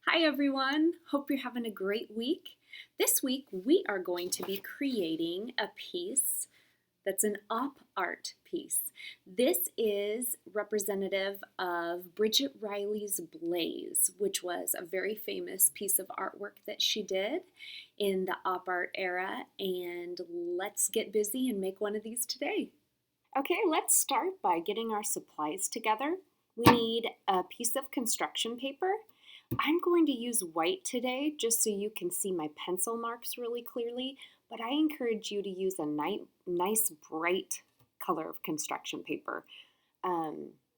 Hi everyone, hope you're having a great week. This week we are going to be creating a piece that's an op art piece. This is representative of Bridget Riley's Blaze, which was a very famous piece of artwork that she did in the op art era, and let's get busy and make one of these today. Okay, let's start by getting our supplies together. We need a piece of construction paper. I'm going to use white today just so you can see my pencil marks really clearly, but I encourage you to use a nice bright color of construction paper.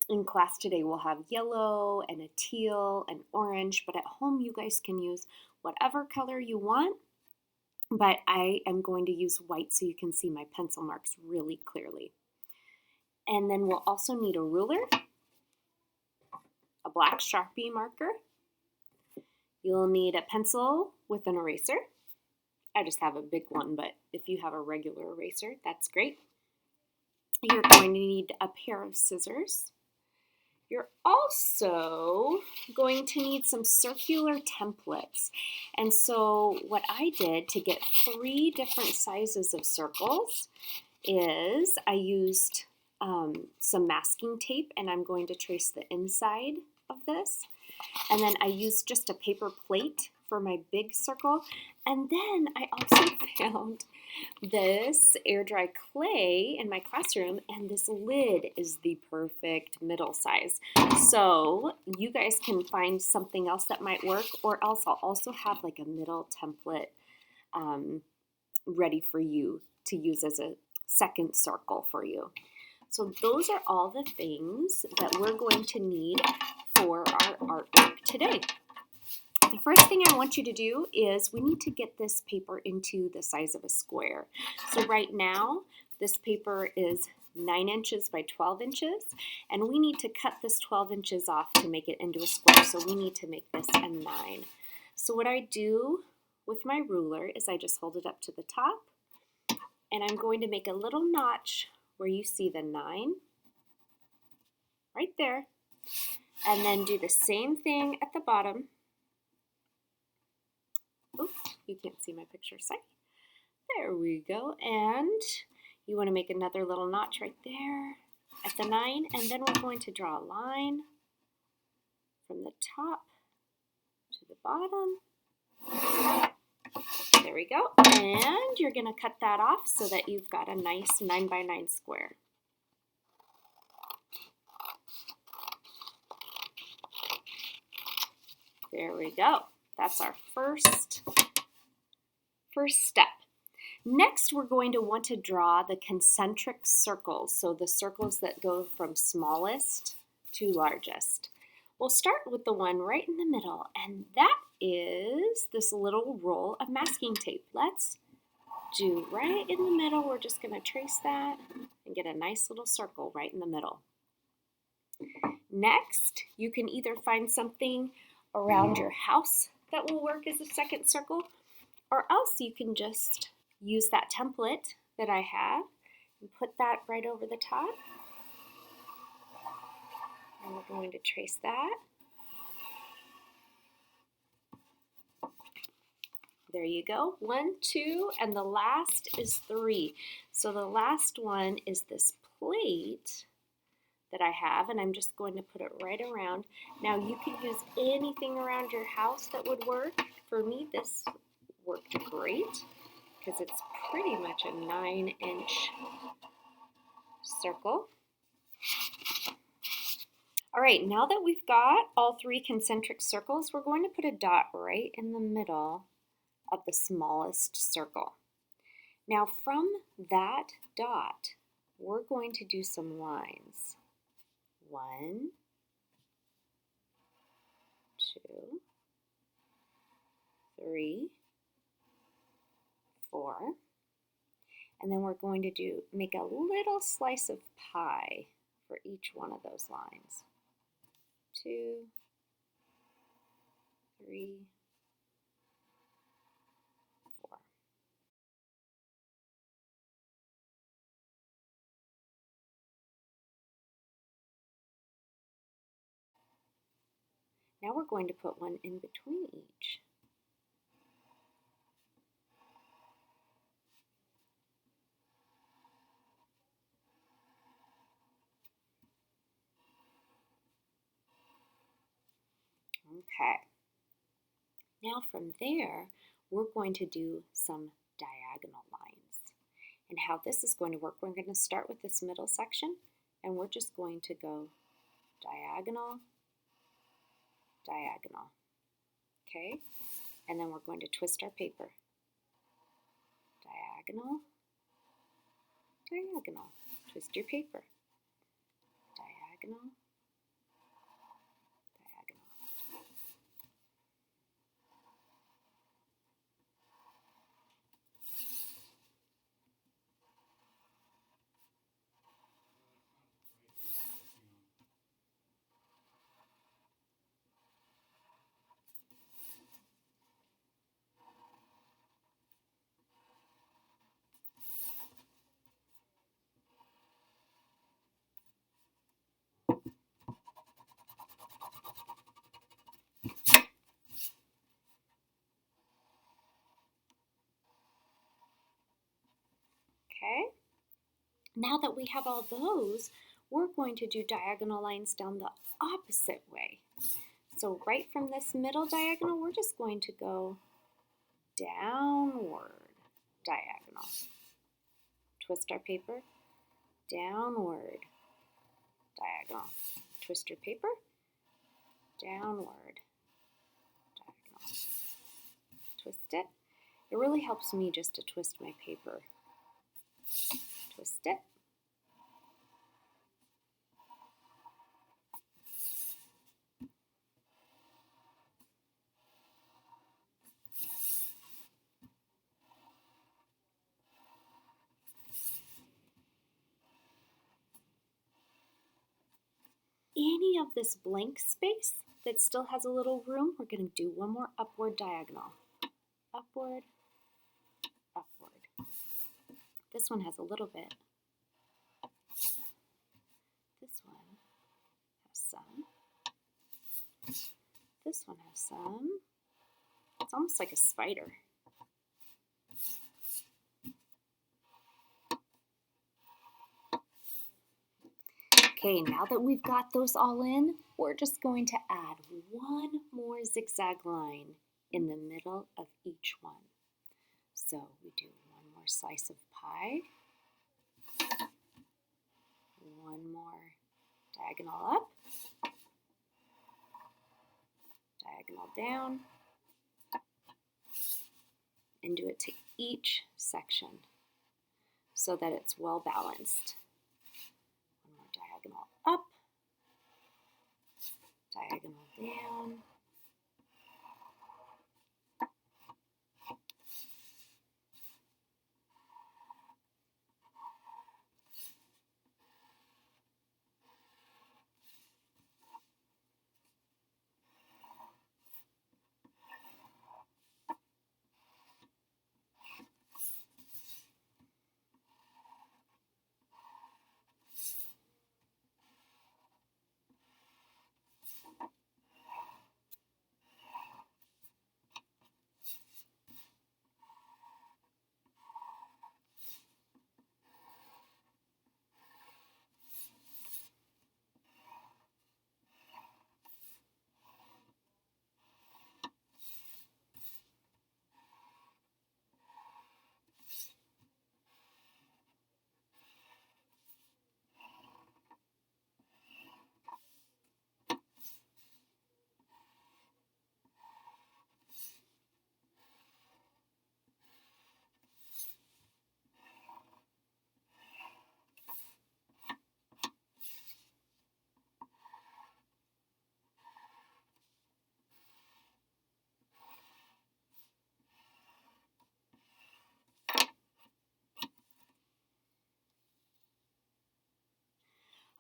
In class today we'll have yellow and a teal and orange, but at home you guys can use whatever color you want, but I am going to use white so you can see my pencil marks really clearly. And then we'll also need a ruler, a black Sharpie marker. You'll need a pencil with an eraser. I just have a big one, but if you have a regular eraser, that's great. You're going to need a pair of scissors. You're also going to need some circular templates. And so what I did to get 3 different sizes of circles is I used some masking tape, and I'm going to trace the inside of this. And then I used just a paper plate for my big circle. And then I also found this air dry clay in my classroom, and this lid is the perfect middle size. So you guys can find something else that might work, or else I'll also have like a middle template ready for you to use as a second circle for you. So those are all the things that we're going to need for our artwork today. The first thing I want you to do is we need to get this paper into the size of a square. So right now, this paper is 9 inches by 12 inches, and we need to cut this 12 inches off to make it into a square, so we need to make this a 9. So what I do with my ruler is I just hold it up to the top, and I'm going to make a little notch where you see the 9, right there, and then do the same thing at the bottom. Oops, you can't see my picture, sorry. There we go, and you want to make another little notch right there at the 9, and then we're going to draw a line from the top to the bottom. There we go, and you're going to cut that off so that you've got a nice 9 by 9 square. There we go. That's our first step. Next, we're going to want to draw the concentric circles, so the circles that go from smallest to largest. We'll start with the one right in the middle, and that is this little roll of masking tape. Let's do right in the middle. We're just going to trace that and get a nice little circle right in the middle. Next, you can either find something around your house that will work as a second circle, or else you can just use that template that I have and put that right over the top. And we're going to trace that. There you go. 1, 2, and the last is 3. So the last one is this plate that I have, and I'm just going to put it right around. Now you can use anything around your house that would work. For me, this worked great because it's pretty much a 9-inch circle. All right, now that we've got all 3 concentric circles, we're going to put a dot right in the middle of the smallest circle. Now from that dot, we're going to do some lines. 1, 2, 3, 4, and then we're going to make a little slice of pie for each one of those lines. 2, 3, 4. Now we're going to put one in between each. Okay. Now from there, we're going to do some diagonal lines. And how this is going to work, we're going to start with this middle section, and we're just going to go diagonal, diagonal. Okay? And then we're going to twist our paper. Diagonal, diagonal. Twist your paper. Diagonal, diagonal. Okay? Now that we have all those, we're going to do diagonal lines down the opposite way. So right from this middle diagonal, we're just going to go downward diagonal. Twist our paper, downward diagonal. Twist your paper, downward diagonal. Twist it. It really helps me just to twist my paper. Twist it. Any of this blank space that still has a little room, we're going to do one more upward diagonal. Upward, upward. This one has a little bit. This one has some. This one has some. It's almost like a spider. Okay, now that we've got those all in, we're just going to add one more zigzag line in the middle of each one. So we do one more slice of pie, one more diagonal up, diagonal down, and do it to each section so that it's well balanced. One more diagonal up, diagonal down,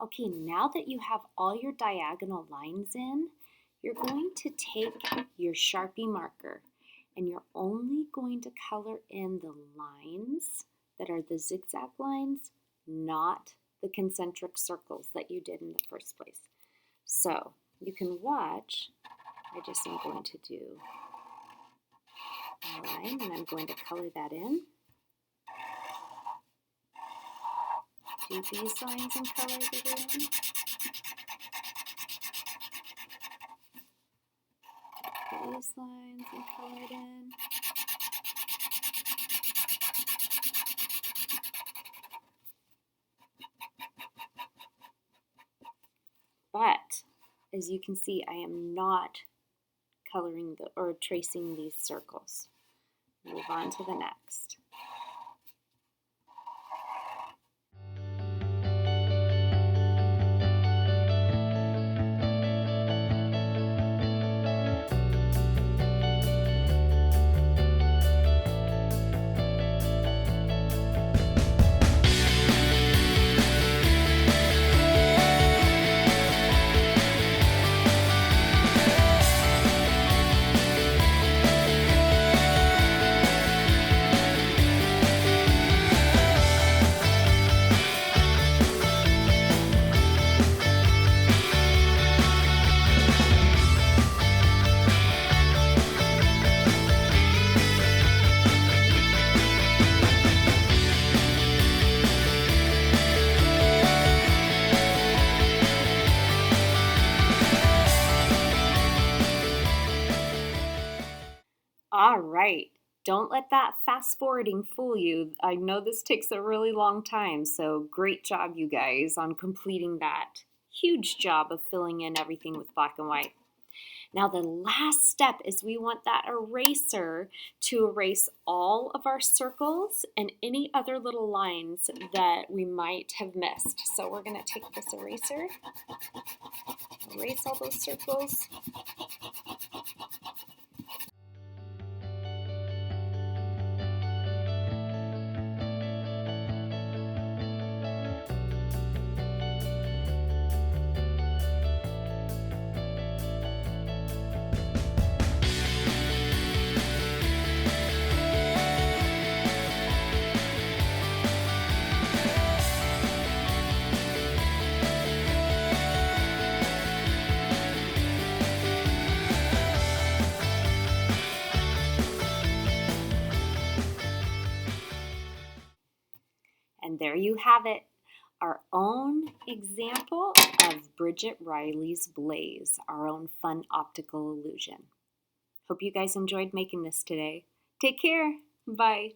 Okay, now that you have all your diagonal lines in, you're going to take your Sharpie marker and you're only going to color in the lines that are the zigzag lines, not the concentric circles that you did in the first place. So you can watch I just am going to do a line, and I'm going to color that in. Do these lines and color it in. These lines and color it in. But as you can see, I am not coloring or tracing these circles. Move on to the next. All right, don't let that fast forwarding fool you. I know this takes a really long time, so great job, you guys, on completing that. Huge job of filling in everything with black and white. Now the last step is we want that eraser to erase all of our circles and any other little lines that we might have missed. So we're going to take this eraser, erase all those circles. And there you have it, our own example of Bridget Riley's Blaze, our own fun optical illusion. Hope you guys enjoyed making this today. Take care. Bye.